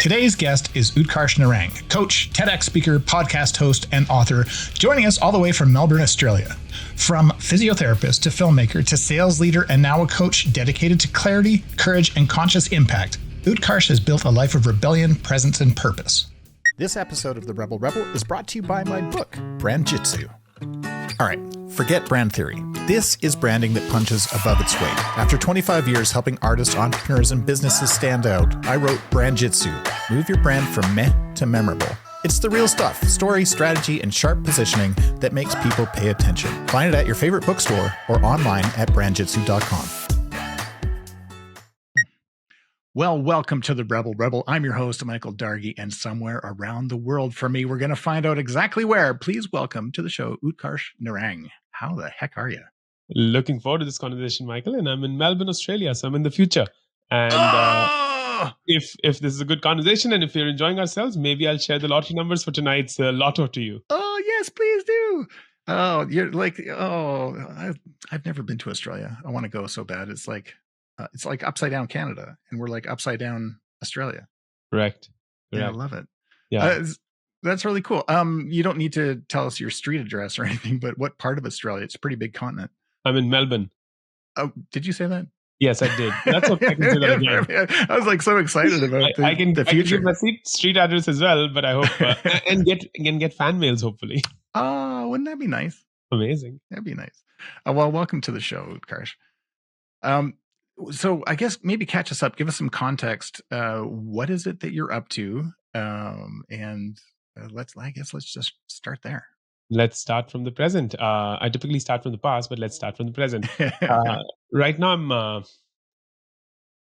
Today's guest is Utkarsh Narang, coach, TEDx speaker, podcast host, and author, joining us all the way from Melbourne, Australia. From physiotherapist to filmmaker to sales leader and now a coach dedicated to clarity, courage, and conscious impact, Utkarsh has built a life of rebellion, presence, and purpose. This episode of the Rebel Rebel is brought to you by my book, BrandJitsu. All right, forget brand theory. This is branding that punches above its weight. After 25 years helping artists, entrepreneurs, and businesses stand out, I wrote BrandJitsu. Move your brand from meh to memorable. It's the real stuff, story, strategy, and sharp positioning that makes people pay attention. Find it at your favorite bookstore or online at brandjitsu.com. Well, welcome to the Rebel Rebel. I'm your host, Michael Dargie, and somewhere around the world for me, we're going to find out exactly where. Please welcome to the show, Utkarsh Narang. How the heck are you? Looking forward to this conversation, Michael. And I'm in Melbourne, Australia, so I'm in the future. And if this is a good conversation and if we're enjoying ourselves, maybe I'll share the lottery numbers for tonight's lotto to you. Oh, yes, please do. Oh, you're like, I've never been to Australia. I want to go so bad. It's like upside down Canada, and we're like upside down Australia. Correct. Yeah, I love it. Yeah. That's really cool. You don't need to tell us your street address or anything, but what part of Australia? It's a pretty big continent. I'm in Melbourne. Oh, did you say that? Yes, I did. That's okay. I can say that again. I was like so excited about the future. I can give my street address as well, but I hope and get fan mails hopefully. Oh, wouldn't that be nice? Amazing. That'd be nice. Well, welcome to the show, Utkarsh. So I guess maybe catch us up. Give us some context. What is it that you're up to? Let's just start there. Let's start from the present. I typically start from the past, but let's start from the present. Right now, I'm.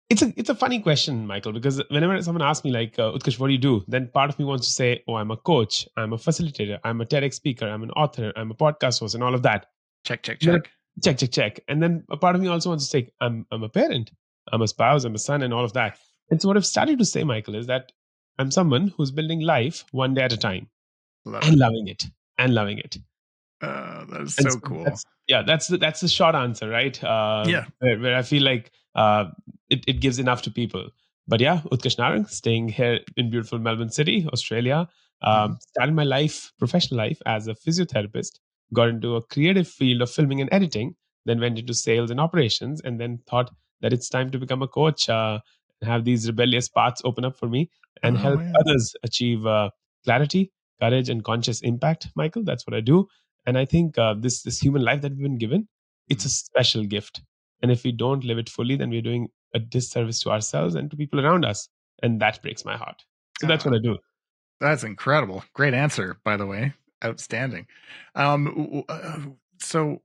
It's a funny question, Michael, because whenever someone asks me like, Utkarsh, what do you do? Then part of me wants to say, oh, I'm a coach, I'm a facilitator, I'm a TEDx speaker, I'm an author, I'm a podcast host, and all of that. Check. Check. And then a part of me also wants to say, I'm a parent, I'm a spouse, I'm a son, and all of that. And so what I've started to say, Michael, is that I'm someone who's building life one day at a time loving it. That is so cool. That's the short answer, right? Where I feel like it gives enough to people. But yeah, Utkarsh Narang, staying here in beautiful Melbourne City, Australia. Started my professional life as a physiotherapist. Got into a creative field of filming and editing, then went into sales and operations, and then thought that it's time to become a coach and have these rebellious paths open up for me and help others achieve clarity, courage, and conscious impact. Michael, that's what I do. And I think this human life that we've been given, it's a special gift. And if we don't live it fully, then we're doing a disservice to ourselves and to people around us. And that breaks my heart. So that's what I do. That's incredible. Great answer, by the way. Outstanding. So,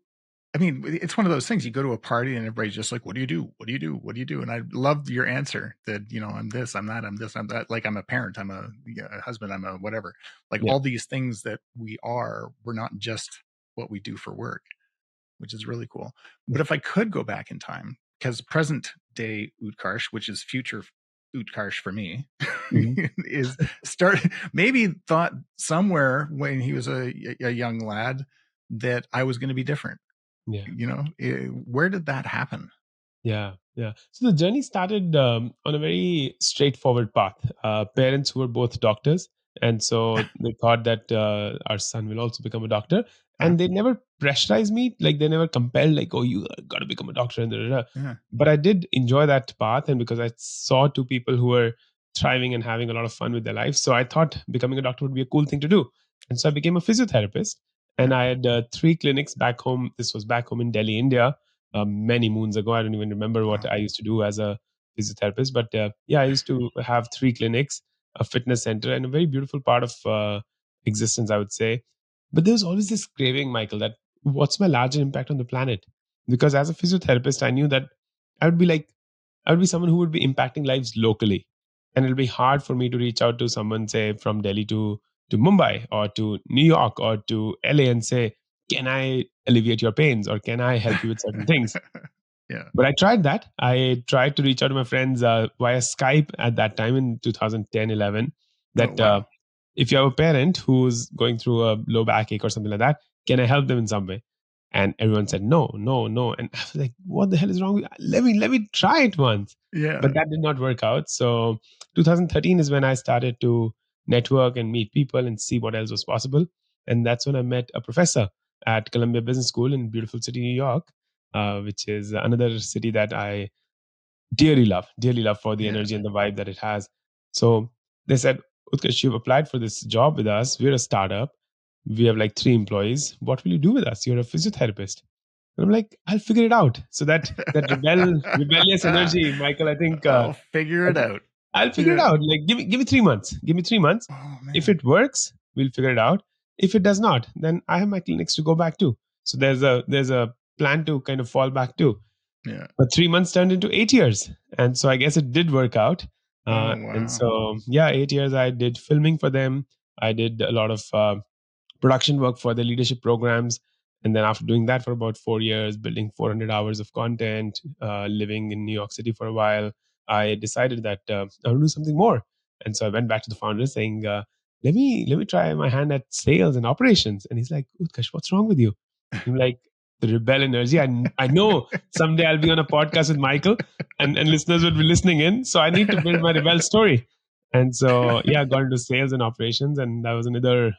I mean, it's one of those things. You go to a party and everybody's just like, what do you do? What do you do? What do you do? And I love your answer that, I'm this, I'm that, I'm this, I'm that. Like, I'm a parent, I'm a husband, I'm a whatever. Like all these things that we're not just what we do for work, which is really cool. But if I could go back in time, because present day Utkarsh, which is future Utkarsh for me, maybe thought somewhere when he was a young lad that I was going to be different. Yeah. Where did that happen? Yeah. So the journey started on a very straightforward path. Parents who were both doctors. And so they thought that our son will also become a doctor. And they never pressurized me. Like they never compelled like, oh, you got to become a doctor. And But I did enjoy that path. And because I saw two people who were thriving and having a lot of fun with their life. So I thought becoming a doctor would be a cool thing to do. And so I became a physiotherapist. And I had 3 clinics back home. This was back home in Delhi, India, many moons ago. I don't even remember what I used to do as a physiotherapist. But I used to have 3 clinics, a fitness center, and a very beautiful part of existence, I would say. But there was always this craving, Michael, that what's my larger impact on the planet? Because as a physiotherapist, I knew that I would be someone who would be impacting lives locally. And it'll be hard for me to reach out to someone, say, from Delhi to Mumbai or to New York or to LA and say, can I alleviate your pains or can I help you with certain things? But I tried that. I tried to reach out to my friends via Skype at that time in 2010, 11, that if you have a parent who's going through a low backache or something like that, can I help them in some way? And everyone said, no, no, no. And I was like, what the hell is wrong with you? Let me try it once. Yeah. But that did not work out. So 2013 is when I started to network and meet people and see what else was possible. And that's when I met a professor at Columbia Business School in beautiful city, New York, which is another city that I dearly love for the energy and the vibe that it has. So they said, Utkarsh, you've applied for this job with us. We're a startup. We have like 3 employees. What will you do with us? You're a physiotherapist. And I'm like, I'll figure it out. So that rebellious energy, Michael, I think I'll figure it out. I'll figure it out. Like, give me 3 months. Give me 3 months. Oh, man. If it works, we'll figure it out. If it does not, then I have my clinics to go back to. So there's a plan to kind of fall back to. Yeah. But 3 months turned into 8 years. And so I guess it did work out. Wow. And so, 8 years I did filming for them. I did a lot of production work for the leadership programs. And then after doing that for about 4 years, building 400 hours of content, living in New York City for a while, I decided that I'll do something more. And so I went back to the founder saying, let me try my hand at sales and operations. And he's like, Utkarsh, what's wrong with you? I'm like, the rebel energy. I know someday I'll be on a podcast with Michael and listeners will be listening in. So I need to build my rebel story. And so, I got into sales and operations. And that was another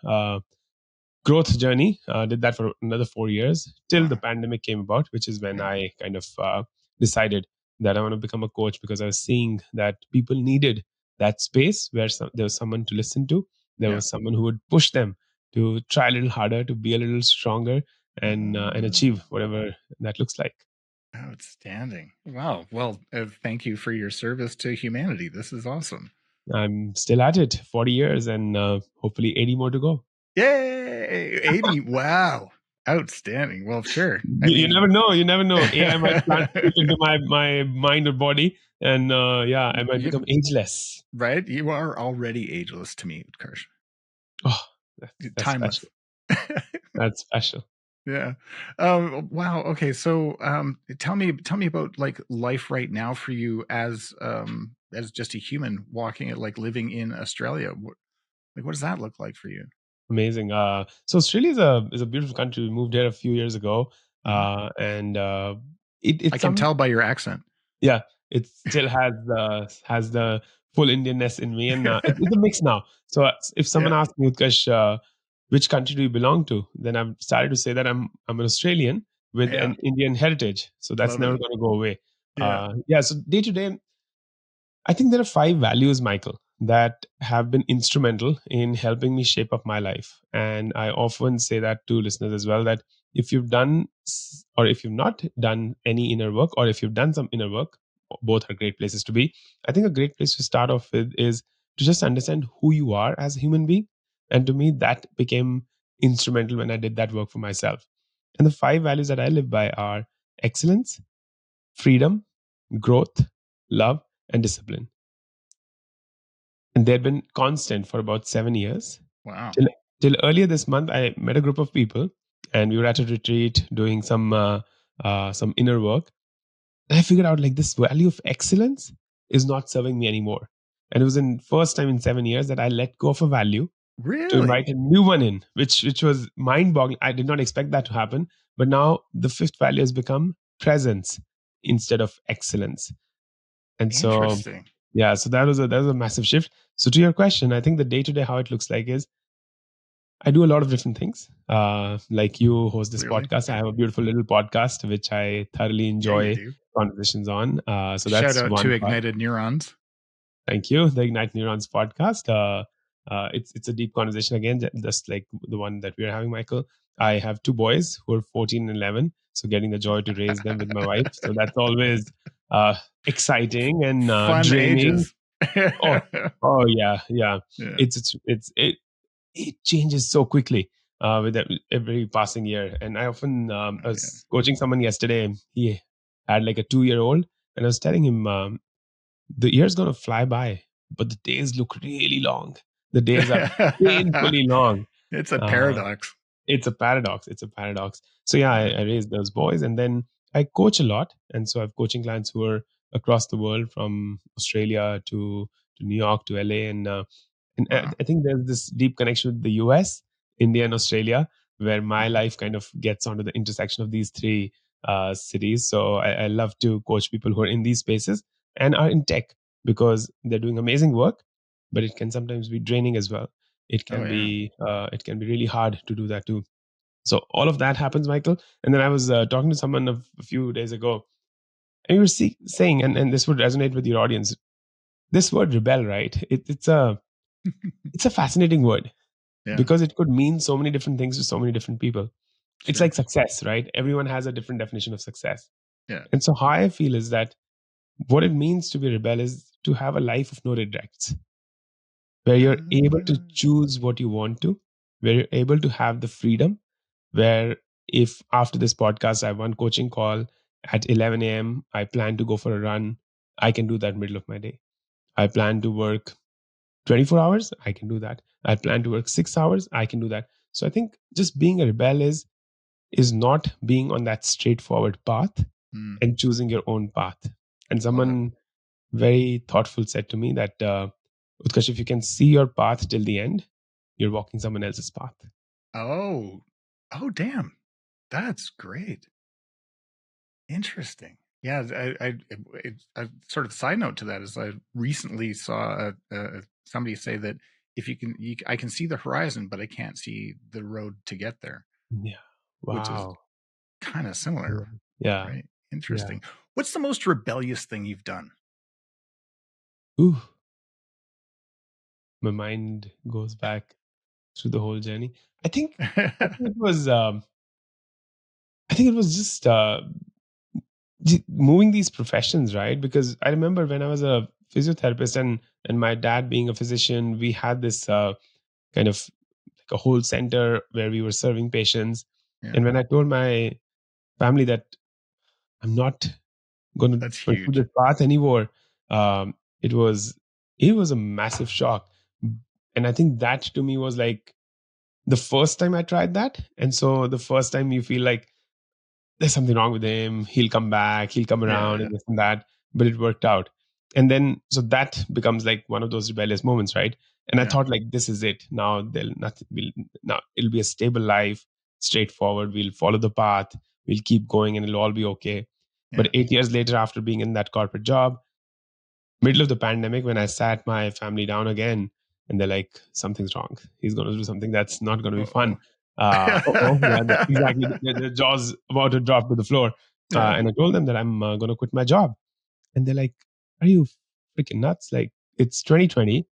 growth journey. Did that for another 4 years till the pandemic came about, which is when I kind of decided that I want to become a coach, because I was seeing that people needed that space where there was someone to listen to. There was someone who would push them to try a little harder, to be a little stronger, and achieve whatever that looks like. Outstanding. Wow. Well, thank you for your service to humanity. This is awesome. I'm still at it, 40 years, and hopefully 80 more to go. Yay! 80. Wow. Outstanding. Well, sure. You never know. You never know. AI might plant into my mind or body, and I might become ageless. Right? You are already ageless to me, Utkarsh. Oh, that's timeless. Special. That's special. Yeah. Wow. Okay. So, tell me about like life right now for you as just a human walking it, like living in Australia. What does that look like for you? Amazing. So Australia is a beautiful country. We moved here a few years ago, and I can tell by your accent. Yeah, it still has the full Indianness in me, and it's a mix now. So if someone asks me, Utkarsh, which country do you belong to? Then I've started to say that I'm an Australian with an Indian heritage. So that's never going to go away. So day to day, I think there are 5 values, Michael, that have been instrumental in helping me shape up my life. And I often say that to listeners as well, that if you've done or if you've not done any inner work, or if you've done some inner work, both are great places to be. I think a great place to start off with is to just understand who you are as a human being. And to me, that became instrumental when I did that work for myself. And the 5 values that I live by are excellence, freedom, growth, love, and discipline. And they've been constant for about 7 years. Wow. Till earlier this month, I met a group of people, and we were at a retreat doing some inner work. And I figured out like this value of excellence is not serving me anymore. And it was the first time in 7 years that I let go of a value to invite a new one in, which was mind-boggling. I did not expect that to happen. But now the 5th value has become presence instead of excellence. And so, so that was a massive shift. So to your question, I think the day-to-day how it looks like is I do a lot of different things. Like you host this podcast. I have a beautiful little podcast, which I thoroughly enjoy conversations on. So that's shout out one to part. Ignited Neurons. Thank you. The Ignite Neurons podcast. It's a deep conversation again, just like the one that we're having, Michael. I have 2 boys who are 14 and 11. So getting the joy to raise them with my wife. So that's always exciting and fun draining. ages. Yeah. It changes so quickly with every passing year. And I often I was coaching someone yesterday. He had like a 2-year-old, and I was telling him the year's going to fly by, but the days look really long. The days are painfully long. It's a paradox. It's a paradox. So I raised those boys, and then I coach a lot. And so I have coaching clients who are across the world, from Australia to New York to LA. And I think there's this deep connection with the US, India, and Australia. where my life kind of gets onto the intersection of these three cities. So I love to coach people who are in these spaces and are in tech, because they're doing amazing work, but it can sometimes be draining as well. It can be really hard to do that too. So all of that happens, Michael. And then I was talking to someone a few days ago, and you were saying, and this would resonate with your audience. This word rebel, right? It's a fascinating word, because it could mean so many different things to so many different people. It's like success, right? Everyone has a different definition of success. Yeah. And so how I feel is that what it means to be a rebel is to have a life of no regrets, where you're able to choose what you want to, where you're able to have the freedom, where if after this podcast I have one coaching call at 11 a.m., I plan to go for a run, I can do that middle of my day. I plan to work 24 hours, I can do that. I plan to work 6 hours, I can do that. So I think just being a rebel is not being on that straightforward path and choosing your own path. And someone very thoughtful said to me that, Utkarsh, if you can see your path till the end, you're walking someone else's path. Oh, damn. That's great. Interesting. Yeah, I sort of side note to that is I recently saw somebody say that if I can see the horizon, but I can't see the road to get there. Yeah. Wow. Which is kind of similar. Yeah. Right. Interesting. Yeah. What's the most rebellious thing you've done? Ooh. My mind goes back through the whole journey. I think it was just moving these professions, right? Because I remember when I was a physiotherapist and my dad being a physician, we had this kind of like a whole center where we were serving patients. Yeah. And when I told my family that I'm not going to pursue this path anymore, it was a massive shock. And I think that to me was like the first time I tried that. And so the first time you feel like there's something wrong with him, he'll come back, he'll come around, and this and that, but it worked out. And then so that becomes like one of those rebellious moments, right? And I thought like, this is it. Now now it'll be a stable life, straightforward. We'll follow the path, we'll keep going, and it'll all be okay. But 8 years later, after being in that corporate job, middle of the pandemic, when I sat my family down again, and they're like, something's wrong. He's going to do something that's not going to be fun. Yeah, exactly. The jaw's about to drop to the floor. And I told them that I'm going to quit my job. And they're like, are you freaking nuts? Like, it's 2020,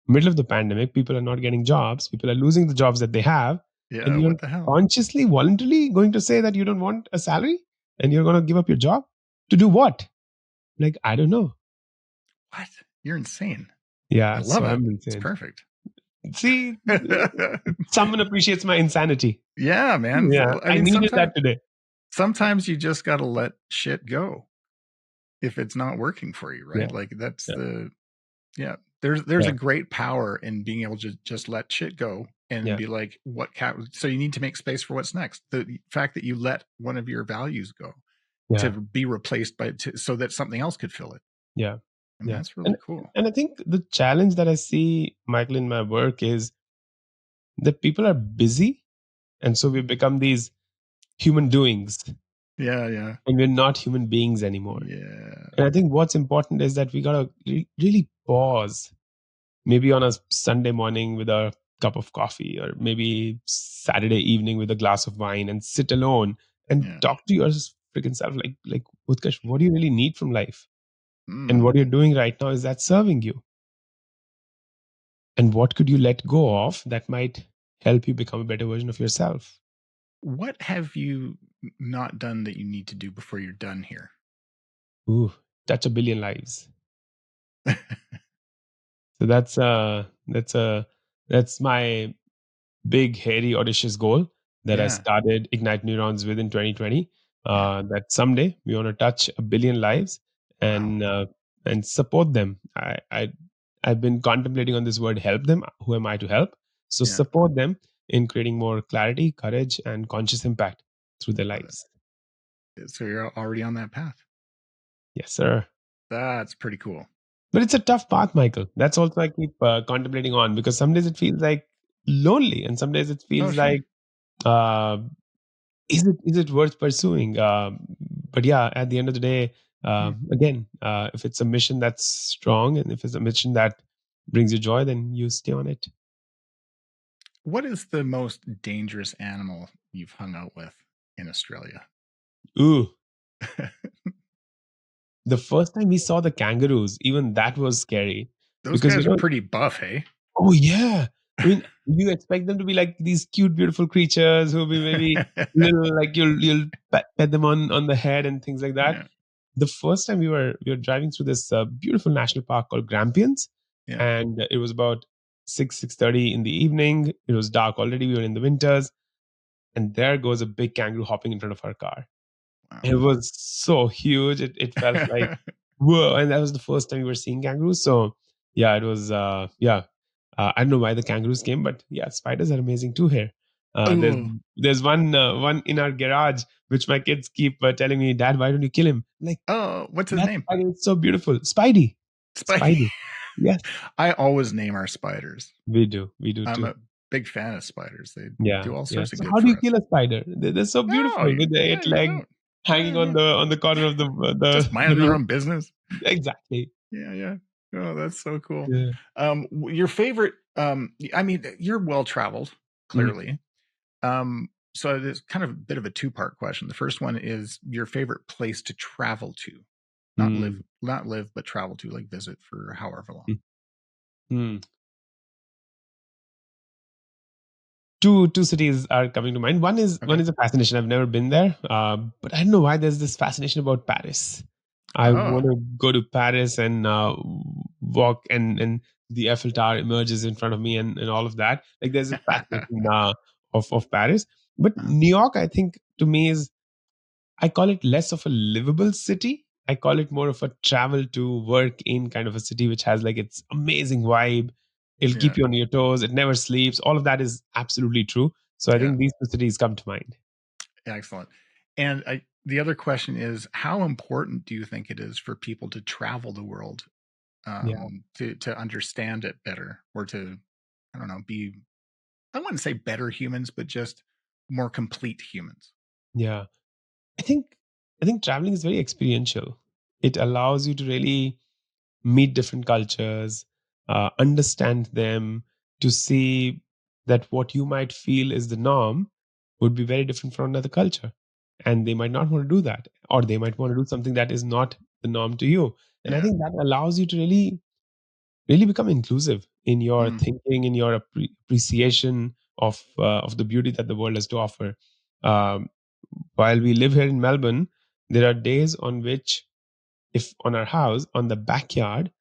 middle of the pandemic. People are not getting jobs. People are losing the jobs that they have. Yeah, and you're what the hell? Consciously, voluntarily going to say that you don't want a salary and you're going to give up your job to do what? Like, I don't know. What? You're insane. Yeah, I love it. I'm insane. It's perfect. See, someone appreciates my insanity. Yeah, man. Yeah, I needed that today. Sometimes you just got to let shit go if it's not working for you, right? Like that's there's a great power in being able to just let shit go and be like, so you need to make space for what's next. The fact that you let one of your values go to be replaced so that something else could fill it. Yeah. I mean, that's really cool. And I think the challenge that I see, Michael, in my work is that people are busy. And so we've become these human doings. Yeah. And we're not human beings anymore. Yeah. And I think what's important is that we got to really pause, maybe on a Sunday morning with a cup of coffee, or maybe Saturday evening with a glass of wine, and sit alone and talk to your freaking self. Like, Utkarsh, what do you really need from life? And what you're doing right now, is that serving you? And what could you let go of that might help you become a better version of yourself? What have you not done that you need to do before you're done here? Ooh, touch 1 billion lives. So that's my big, hairy, audacious goal that I started Ignite Neurons with in 2020. That someday we want to touch 1 billion lives and support them. I've been contemplating on this word, help them. Who am I to help? So support them in creating more clarity, courage, and conscious impact through their lives. So you're already on that path. Yes, sir. That's pretty cool. But it's a tough path, Michael. That's also I keep contemplating on, because some days it feels like lonely, and some days it feels like uh, is it worth pursuing? But yeah, at the end of the day, again, if it's a mission that's strong and if it's a mission that brings you joy, then you stay on it. What is the most dangerous animal you've hung out with in Australia? Ooh, the first time we saw the kangaroos, even that was scary Those because guys are pretty buff, hey? oh yeah. I mean, you expect them to be like these cute, beautiful creatures who'll be maybe little, like you'll pet them on the head and things like that. Yeah, The first time we were driving through this beautiful national park called Grampians, yeah. and it was about 6:30 in the evening. It was dark already. We were in the winters, and there goes a big kangaroo hopping in front of our car. Wow. It was so huge. It felt like whoa, and that was the first time we were seeing kangaroos. So yeah, it was yeah. I don't know why the kangaroos came, but yeah, spiders are amazing too here. Uh, there's Oh, there's one in our garage which my kids keep telling me, Dad, why don't you kill him? I'm like, oh, what's his that name? spider is so beautiful, Spidey. Spidey. Spidey. Yes, I always name our spiders. we do I'm too. a big fan of spiders. They Yeah, do all yeah. sorts of So good how do for you us. kill a spider? They're so No, beautiful with the yeah, eight you leg don't. Yeah, hanging yeah. on the corner of Just the mind their roof. own business. Exactly. Yeah, yeah. Oh, that's so cool. Yeah. Your favorite, I mean, you're well traveled, Mm. clearly. So it's kind of a bit of a two-part question. The first one is your favorite place to travel to, Mm. not live, but travel to, like visit for however long. Mm. Mm. Two cities are coming to mind. One Okay. is a fascination. I've never been there, but I don't know why there's this fascination about Paris. I Oh, want to go to Paris and walk, and the Eiffel Tower emerges in front of me, and all of that. Like there's a fascination of Paris, but uh-huh. New York, I think, to me is, I call it less of a livable city. I call it more of a travel to work in kind of a city which has like its amazing vibe. It'll Yeah, keep you on your toes. It never sleeps. All of that is absolutely true. So I yeah. think these two cities come to mind. Excellent. And the other question is, how important do you think it is for people to travel the world, Yeah. to understand it better, or to, I don't know, be, I wouldn't say better humans, but just more complete humans? Yeah. I think I think traveling is very experiential. It allows you to really meet different cultures, understand them, to see that what you might feel is the norm would be very different from another culture. And they might not want to do that, or they might want to do something that is not the norm to you. And I Yeah. think that allows you to really become inclusive in your Mm. thinking, in your appreciation of the beauty that the world has to offer. Um, while we live here in Melbourne, there are days on which, if on our house, on the backyard,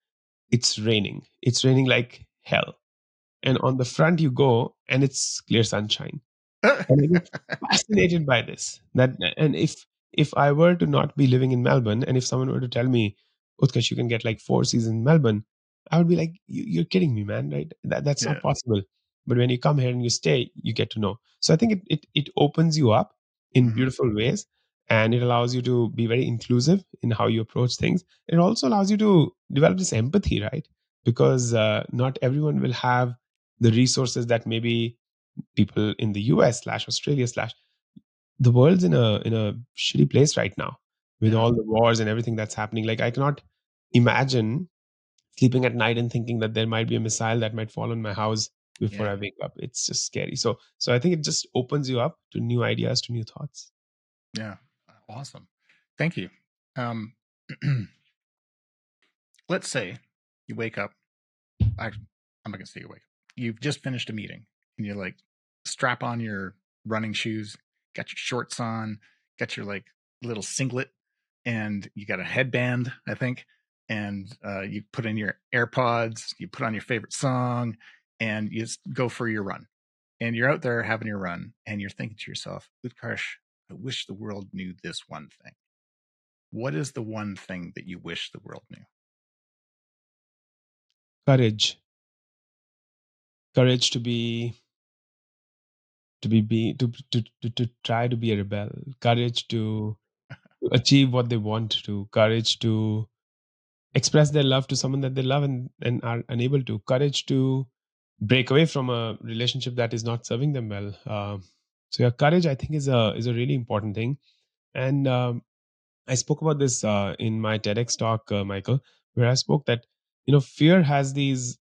it's raining. It's raining like hell. And on the front you go and it's clear sunshine. And I get fascinated by this. And if I were to not be living in Melbourne, and if someone were to tell me, Utkarsh, you can get like 4 seasons in Melbourne, I would be like, you're kidding me, man, right? That's Yeah. not possible. But when you come here and you stay, you get to know. So I think it opens you up in Hmm. beautiful ways, and it allows you to be very inclusive in how you approach things. It also allows you to develop this empathy, right? Because not everyone will have the resources that maybe people in the US slash Australia slash the world's in a shitty place right now with Yeah. all the wars and everything that's happening. Like I cannot imagine sleeping at night and thinking that there might be a missile that might fall on my house before Yeah. I wake up. It's just scary. So I think it just opens you up to new ideas, to new thoughts. Yeah. Awesome. Thank you. Um, let's say you wake up. Actually, I'm not gonna say you wake up. You've just finished a meeting, and you're like, strap on your running shoes, got your shorts on, got your like little singlet, and you got a headband, I think, and you put in your AirPods, you put on your favorite song, and you just go for your run. And you're out there having your run, and you're thinking to yourself, Utkarsh, I wish the world knew this one thing. What is the one thing that you wish the world knew? Courage. Courage to try to be a rebel. Courage to achieve what they want to. Courage to express their love to someone that they love and are unable to. Courage to break away from a relationship that is not serving them well. So yeah, courage, I think, is a really important thing. And I spoke about this in my TEDx talk, Michael, where I spoke that fear has these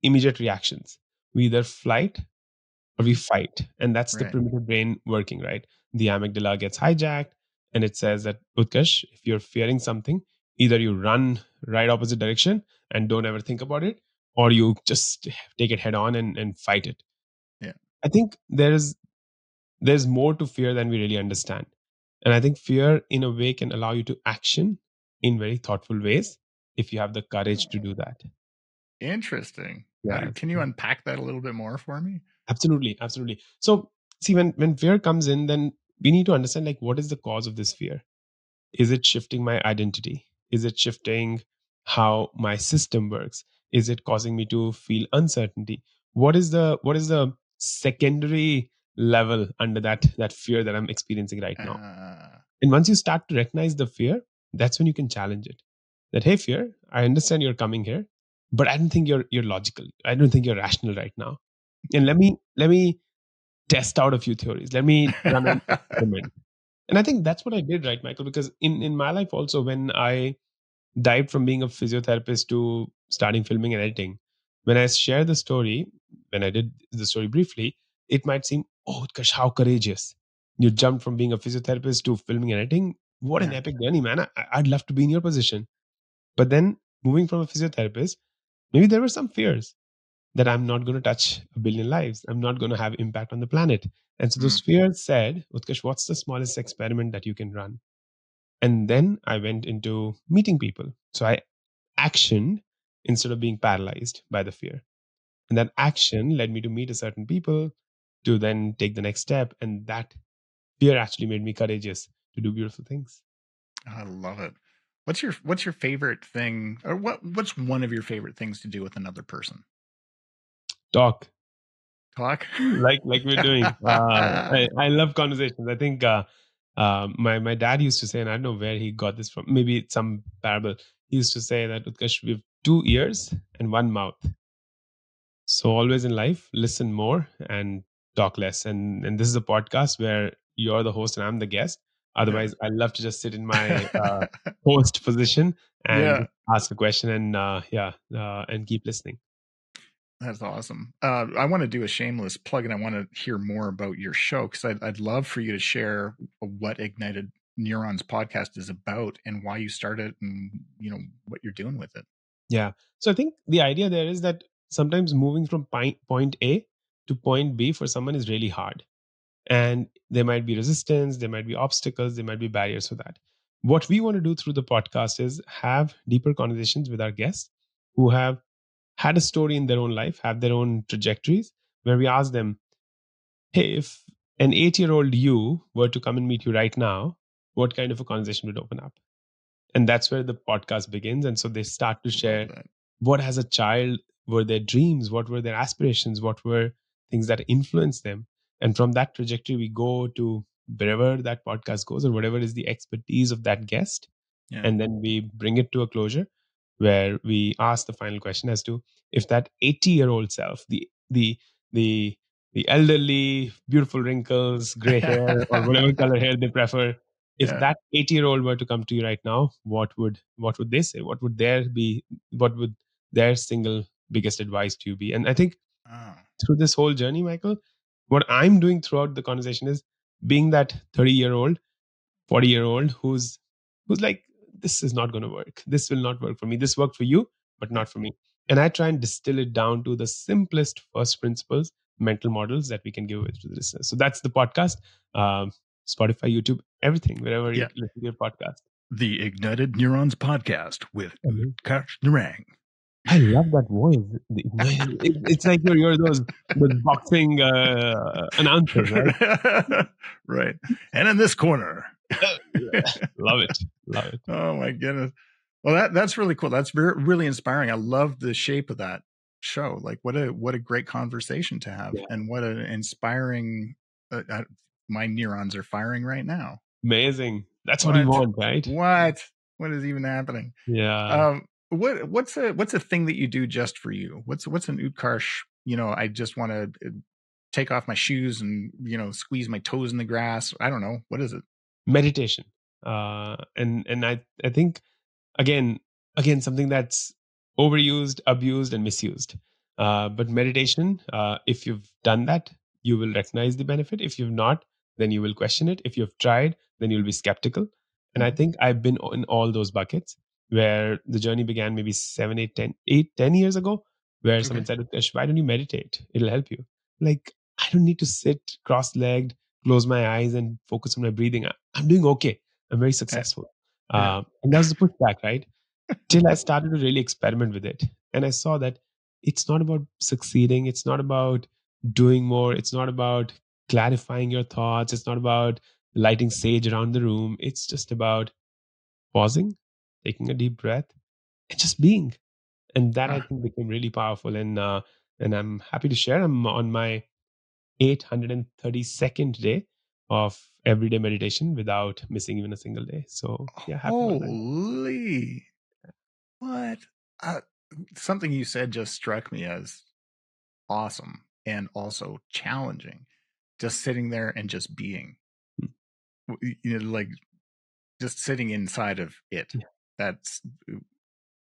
immediate reactions. We either flight or we Mhm. fight, and that's the Right. primitive brain working, right? The amygdala gets hijacked, and it says that, Utkarsh, if you're fearing something, either you run right opposite direction and don't ever think about it, or you just take it head on and fight it. Yeah. I think there's more to fear than we really understand. And I think fear, in a way, can allow you to action in very thoughtful ways if you have the courage to do that. Interesting. Yes. Can you unpack that a little bit more for me? Absolutely, absolutely. So, see, when fear comes in, then we need to understand, like, what is the cause of this fear? Is it shifting my identity? Is it shifting how my system works? Is it causing me to feel uncertainty? What is the secondary level under that fear that I'm experiencing right now? Uh, And once you start to recognize the fear, that's when you can challenge it. That, hey, fear, I understand you're coming here, but I don't think you're logical. I don't think you're rational right now. And let me test out a few theories. Let me run an experiment. And I think that's what I did, right, Michael? Because in my life also, when I dived from being a physiotherapist to starting filming and editing, when I share the story, when I did the story briefly, it might seem, oh, Utkarsh, how courageous. You jumped from being a physiotherapist to filming and editing. What an yeah. epic journey, man. I'd love to be in your position. But then moving from a physiotherapist, maybe there were some fears that I'm not going to touch a billion lives. I'm not going to have impact on the planet. And so those Mm. fears said, Utkarsh, what's the smallest experiment that you can run? And then I went into meeting people. So I actioned instead of being paralyzed by the fear. And that action led me to meet a certain people, to then take the next step. And that fear actually made me courageous to do beautiful things. I love it. What's your favorite thing, or what's one of your favorite things to do with another person? Talk Talk. like we're doing. I love conversations. I think my dad used to say, and I don't know where he got this from. Maybe it's some parable. He used to say that, Utkarsh, we have 2 ears and one mouth. So always in life, listen more and talk less. And this is a podcast where you're the host and I'm the guest. Yeah. Otherwise, I love to just sit in my host position and Yeah. just ask a question and and keep listening. That's awesome. I want to do a shameless plug, and I want to hear more about your show, because I'd love for you to share what Ignited Neurons podcast is about and why you started, and what you're doing with it. Yeah. So I think the idea there is that sometimes moving from point A to point B for someone is really hard. And there might be resistance, there might be obstacles, there might be barriers for that. What we want to do through the podcast is have deeper conversations with our guests who have had a story in their own life, have their own trajectories, where we ask them, hey, if an 8-year-old you were to come and meet you right now, what kind of a conversation would open up? And that's where the podcast begins. And so they start to Love share that. what, as a child, were their dreams, what were their aspirations, what were things that influenced them. And from that trajectory, we go to wherever that podcast goes or whatever is the expertise of that guest. Yeah. And then we bring it to a closure where we ask the final question as to if that 80-year-old self, the the elderly, beautiful wrinkles, gray hair, or whatever color hair they prefer, if Yeah. that 80-year-old were to come to you right now, what would they say? What would their single biggest advice to you be? And I think Oh, through this whole journey, Michael, what I'm doing throughout the conversation is being that 30-year-old, 40-year-old who's like, this is not going to work. This will not work for me. This worked for you, but yeah. not for me. And I try and distill it down to the simplest first principles, mental models that we can give away to the listeners. So that's the podcast. Um, Spotify, YouTube, everything, wherever you Yeah. listen to your podcast. The Ignited Neurons podcast with Mhm. Utkarsh Narang. I love that voice. It's like you're those boxing announcers, right? Right. And in this corner. Love it. Love it. Oh my goodness. Well, that's really cool. That's really inspiring. I love the shape of that show. Like, what a great conversation to have, Yeah. and what an inspiring. My neurons are firing right now. Amazing. That's what you What? want, right? What is even happening? Yeah. What's a thing that you do just for you? What's an Utkarsh? I just want to take off my shoes and, squeeze my toes in the grass? I don't know. What is it? Meditation. And I think again something that's overused, abused, and misused. But meditation, if you've done that, you will recognize the benefit. If you've not, then you will question it. If you've tried, then you'll be skeptical. And I think I've been in all those buckets where the journey began maybe 7, 8, 10 years ago, where someone said, "Utkarsh, why don't you meditate? It'll help you." Like, I don't need to sit cross-legged, close my eyes, and focus on my breathing. I'm doing okay. I'm very successful. And that was the pushback, right? Till I started to really experiment with it. And I saw that it's not about succeeding. It's not about doing more. It's not about clarifying your thoughts. It's not about lighting sage around the room. It's just about pausing, taking a deep breath, and just being. And that I think became really powerful. And I'm happy to share. I'm on my 832nd day of everyday meditation without missing even a single day. So yeah, happy about that. Holy, what? Something you said just struck me as awesome and also challenging. Just sitting there and just being, like just sitting inside of it. Yeah. That's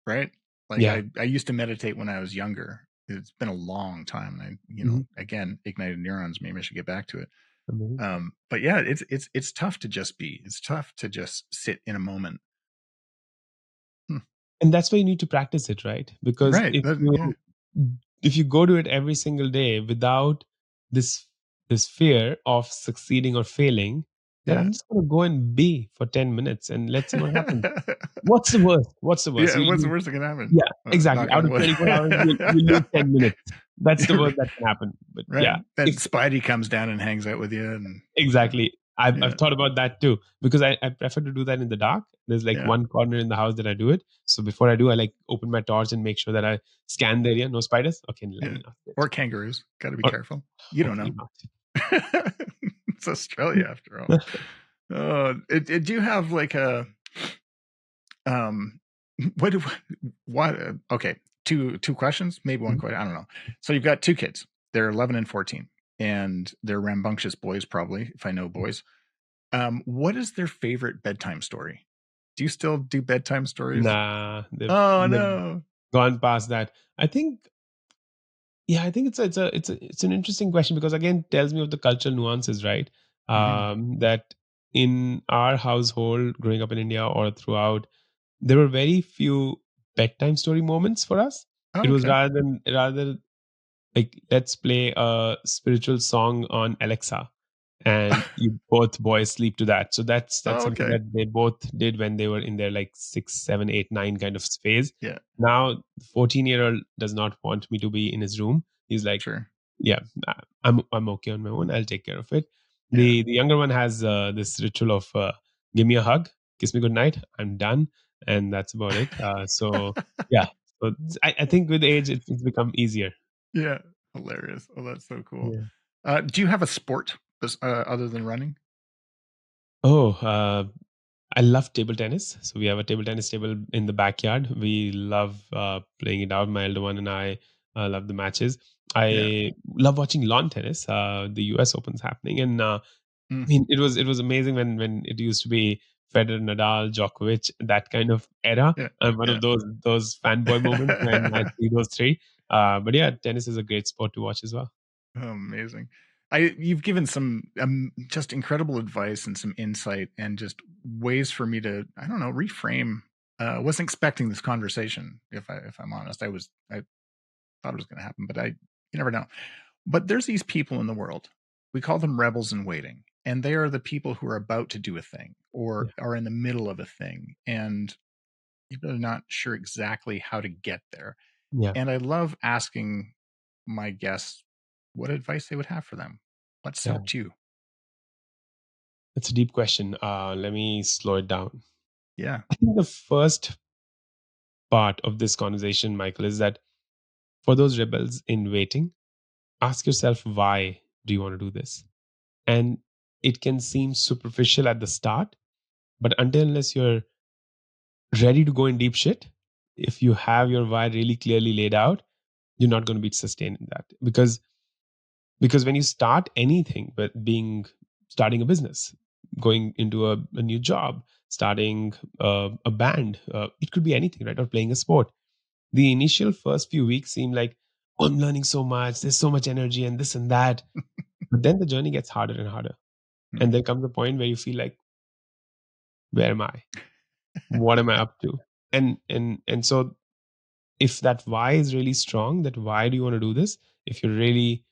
right. Like I used to meditate when I was younger. It's been a long time. And again, ignited neurons. Maybe I should get back to it. But yeah, it's tough to just be. It's tough to just sit in a moment. And that's why you need to practice it, right? Because if you go to it every single day without this fear of succeeding or failing, then I'm just going to go and be for 10 minutes and let's see what happens. What's the worst? What's the worst? Yeah, what's the worst that can happen? Yeah, exactly. Out of 24 hours, you lose 10 minutes. That's the worst that can happen. But yeah. Then Spidey comes down and hangs out with you. And exactly. I've thought about that too, because I prefer to do that in the dark. There's one corner in the house that I do it. So before I do, I open my torch and make sure that I scan the area. No spiders? Okay, let me not. Or kangaroos. Got to be careful. You don't know. It's Australia after all. Do you have a okay, two questions, maybe one question, I don't know. So you've got two kids. They're 11 and 14, and they're rambunctious boys, probably, if I know boys. What is their favorite bedtime story? Do you still do bedtime stories? Nah. No. Gone past that. I think it's an interesting question, because again, it tells me of the cultural nuances, right? That in our household, growing up in India or throughout, there were very few bedtime story moments for us. It was rather like, let's play a spiritual song on Alexa, and you both boys sleep to that. So that's something that they both did when they were in their 6, 7, 8, 9 kind of phase. Yeah. Now, the 14-year-old does not want me to be in his room. He's like, sure. Yeah, I'm okay on my own. I'll take care of it. The younger one has this ritual of give me a hug, kiss me goodnight, I'm done, and that's about it. So yeah, so I think with age it's become easier. Yeah, hilarious. Oh, that's so cool. Yeah. Do you have a sport other than running? I love table tennis. So we have a table tennis table in the backyard. We love playing it out. My elder one and I love the matches. I love watching lawn tennis. The US Open's happening, and I mean, it was amazing when it used to be Federer, Nadal, Djokovic, that kind of era. I'm one of those fanboy moments when I see those three. But yeah, tennis is a great sport to watch as well. Oh, amazing. You've given some just incredible advice and some insight and just ways for me to, I don't know, reframe. Wasn't expecting this conversation. If I'm honest, I thought it was going to happen, but you never know. But there's these people in the world. We call them rebels in waiting, and they are the people who are about to do a thing or are in the middle of a thing, and you're not sure exactly how to get there. Yeah. And I love asking my guests what advice they would have for them. What's helped you? That's a deep question. Let me slow it down. Yeah. I think the first part of this conversation, Michael, is that for those rebels in waiting, ask yourself, why do you want to do this? And it can seem superficial at the start, but unless you're ready to go in deep shit, if you have your why really clearly laid out, you're not going to be sustained in that. Because Because when you start anything, but starting a business, going into a new job, starting a band, it could be anything, right? Or playing a sport. The initial first few weeks seem like, oh, I'm learning so much. There's so much energy and this and that. But then the journey gets harder and harder. And there comes a point where you feel like, where am I? What am I up to? And so if that why is really strong, that why do you want to do this? If you're really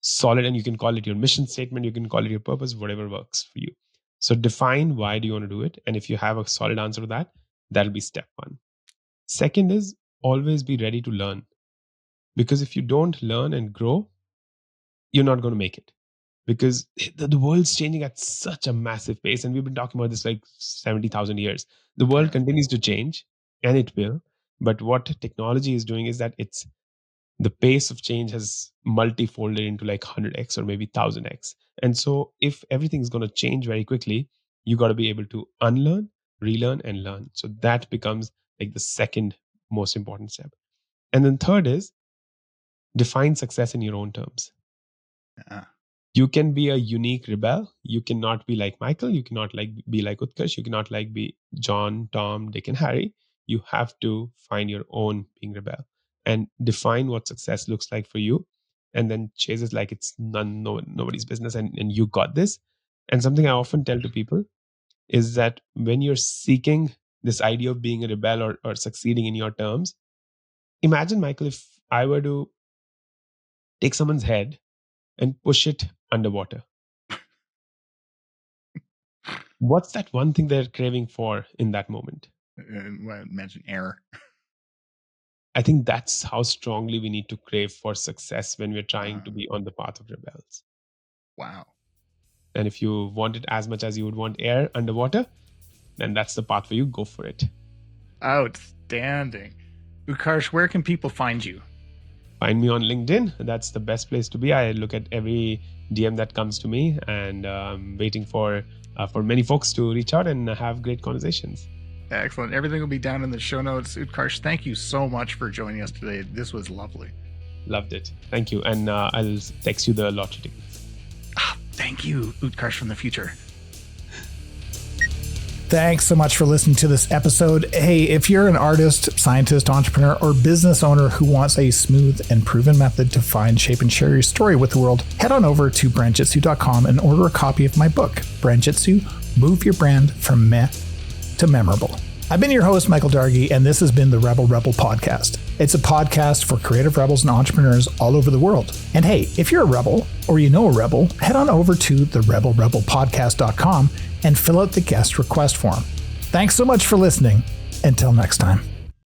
solid, and you can call it your mission statement, you can call it your purpose, whatever works for you. So define why do you want to do it. And if you have a solid answer to that, that'll be step one. Second is always be ready to learn. Because if you don't learn and grow, you're not going to make it. Because the world's changing at such a massive pace. And we've been talking about this like 70,000 years. The world continues to change, and it will. But what technology is doing is that the pace of change has multifolded into like 100x or maybe 1000x. And so if everything's going to change very quickly, you got to be able to unlearn, relearn, and learn. So that becomes like the second most important step. And then third is define success in your own terms. You can be a unique rebel. You cannot be like Michael. You cannot be like Utkarsh. You cannot be John, Tom, Dick, and Harry. You have to find your own being rebel and define what success looks like for you, and then chase it like it's nobody's business, and you got this. And something I often tell to people is that when you're seeking this idea of being a rebel or succeeding in your terms, imagine, Michael, if I were to take someone's head and push it underwater. What's that one thing they're craving for in that moment? Imagine air. I think that's how strongly we need to crave for success when we're trying to be on the path of rebels. Wow. And if you want it as much as you would want air underwater, then that's the path for you. Go for it. Outstanding. Utkarsh, where can people find you? Find me on LinkedIn. That's the best place to be. I look at every DM that comes to me, and I'm waiting for many folks to reach out and have great conversations. Excellent. Everything will be down in the show notes. Utkarsh, thank you so much for joining us today. This was lovely. Loved it. Thank you. And I'll text you the lottery tickets. Thank you, Utkarsh from the future. Thanks so much for listening to this episode. Hey, if you're an artist, scientist, entrepreneur, or business owner who wants a smooth and proven method to find, shape, and share your story with the world, head on over to BrandJitsu.com and order a copy of my book, BrandJitsu, Move Your Brand from Meh to Memorable. I've been your host, Michael Dargie, and this has been the RebelRebel podcast. It's a podcast for creative rebels and entrepreneurs all over the world. And hey, if you're a rebel or you know a rebel, head on over to the RebelRebelPodcast.com and fill out the guest request form. Thanks so much for listening. Until next time.